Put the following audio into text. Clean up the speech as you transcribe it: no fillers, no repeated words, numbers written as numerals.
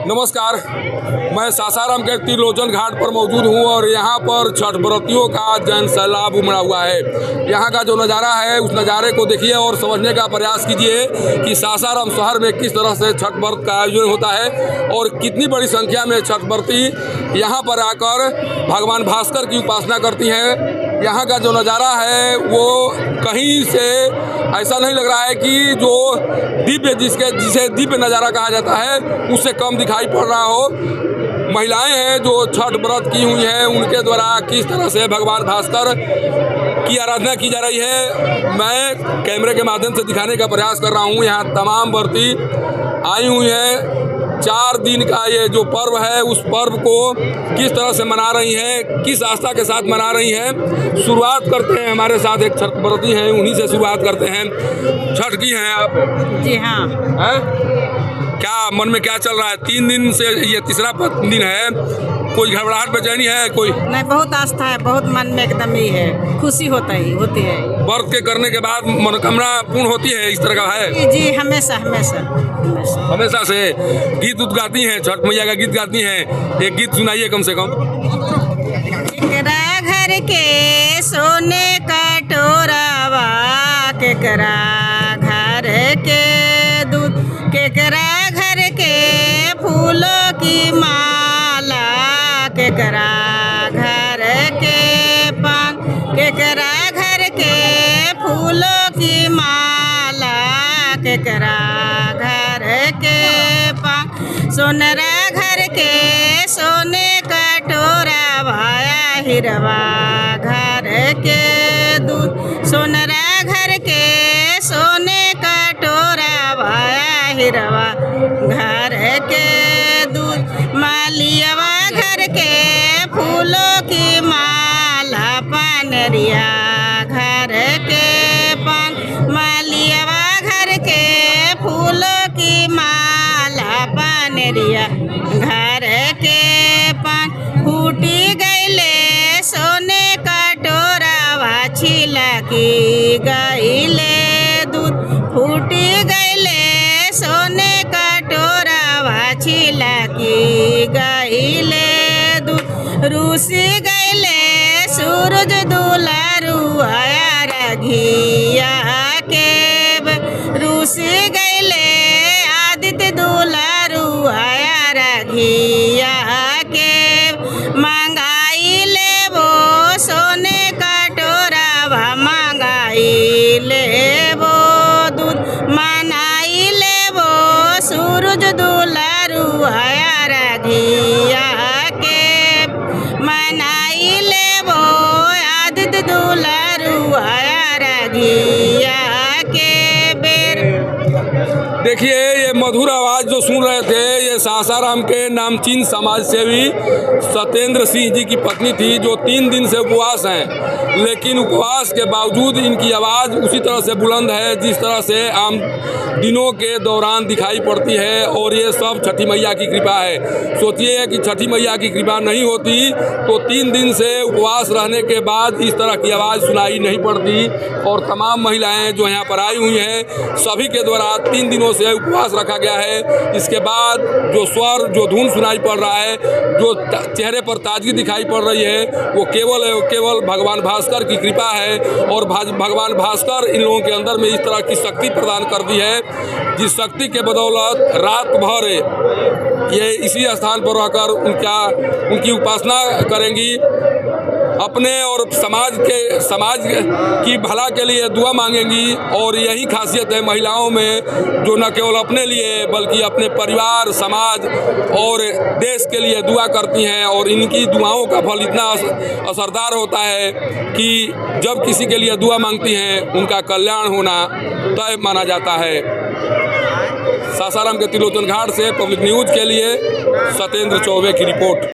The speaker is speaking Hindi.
नमस्कार, मैं सासाराम के त्रिलोचन घाट पर मौजूद हूँ और यहाँ पर छठ व्रतियों का जन सैलाब उमड़ा हुआ है। यहाँ का जो नज़ारा है उस नज़ारे को देखिए और समझने का प्रयास कीजिए कि सासाराम शहर में किस तरह से छठ व्रत का आयोजन होता है और कितनी बड़ी संख्या में छठ व्रती यहाँ पर आकर भगवान भास्कर की उपासना करती हैं। यहाँ का जो नज़ारा है वो कहीं से ऐसा नहीं लग रहा है कि जो दिव्य जिसे दिव्य नज़ारा कहा जाता है उससे कम दिखाई पड़ रहा हो। महिलाएं हैं जो छठ व्रत की हुई हैं, उनके द्वारा किस तरह से भगवान भास्कर की आराधना की जा रही है मैं कैमरे के माध्यम से दिखाने का प्रयास कर रहा हूँ। यहाँ तमाम व्रती आई हुई हैं। 4 दिन का ये जो पर्व है उस पर्व को किस तरह से मना रही हैं, किस आस्था के साथ मना रही हैं। शुरुआत करते हैं, हमारे साथ एक छठ व्रती हैं, उन्हीं से शुरुआत करते हैं। छठ की हैं आप? जी हाँ। क्या मन में क्या चल रहा है? 3 दिन से ये तीसरा दिन है, कोई घबराहट बेचैनी है? कोई नहीं, बहुत आस्था है, बहुत मन में एकदम ही है, खुशी होती है। व्रत के करने के बाद मनोकामना पूर्ण होती है, इस तरह का है? जी हमेशा हमेशा हमेशा हमेशा से गीत उत गाती हैं, छठ मैया का गीत गाती हैं। एक गीत सुनाइए कम से कम। केकरा घर के सोने का टोरावा, केकरा घर के दूध, केकरा घर के फूलों की माला, केकरा घर के पान, केकरा घर के फूलों की माला, केकरा घर के पान, सोनरा घर के सोने का टोरा भाया, हिरवा घर के दूध, सोनरा घर के सोने का टोरा भाया, हिरवा घर के दूध, मालियावा घर के फूलों की माला, पानरिया घर के पान, मालियावा घर के फूलों की माला, पानरिया घर के पान, फूटी गईले सोने का टोरावा, छिलकी गईले दूध, फूटी गईले सोने का टोरावा, छिलकी गईले दूध, रूसी गईले सूरज दुलारू आया रघिया के, रूसी गईले आदित्य दुलारू आया रघिया के, मंगाई ले वो सोने का टोरावा, मंगाई ले वो दूध, मनाई ले वो सूरज दुलारू आया रघिया के, मनाई ले वो आदित्य दुलारू आया रघिया के बेर। देखिए ये मधुर आवाज़ जो सुन रहे थे, ये सासाराम के नामचीन समाज सेवी सत्येंद्र सिंह जी की पत्नी थी जो 3 दिन से उपवास हैं, लेकिन उपवास के बावजूद इनकी आवाज़ उसी तरह से बुलंद है जिस तरह से आम दिनों के दौरान दिखाई पड़ती है और ये सब छठी मैया की कृपा है। सोचिए कि छठी मैया की कृपा नहीं होती तो 3 दिन से उपवास रहने के बाद इस तरह की आवाज़ सुनाई नहीं पड़ती। और तमाम महिलाएं जो यहाँ पर आई हुई हैं सभी के द्वारा 3 दिनों से उपवास रखा गया है। इसके बाद जो स्वर जो धुन सुनाई पड़ रहा है, जो चेहरे पर ताजगी दिखाई पड़ रही है, वो केवल भगवान भास्कर की कृपा है। और भगवान भास्कर इन लोगों के अंदर में इस तरह की शक्ति प्रदान कर दी है जिस शक्ति के बदौलत रात भर ये इसी स्थान पर रहकर उनकी उपासना करेंगी, अपने और समाज की भला के लिए दुआ मांगेंगी। और यही खासियत है महिलाओं में जो न केवल अपने लिए बल्कि अपने परिवार, समाज और देश के लिए दुआ करती हैं। और इनकी दुआओं का फल इतना असरदार होता है कि जब किसी के लिए दुआ मांगती हैं उनका कल्याण होना तय माना जाता है। सासाराम के त्रिलोचन घाट से पब्लिक न्यूज़ के लिए सत्येंद्र चौबे की रिपोर्ट।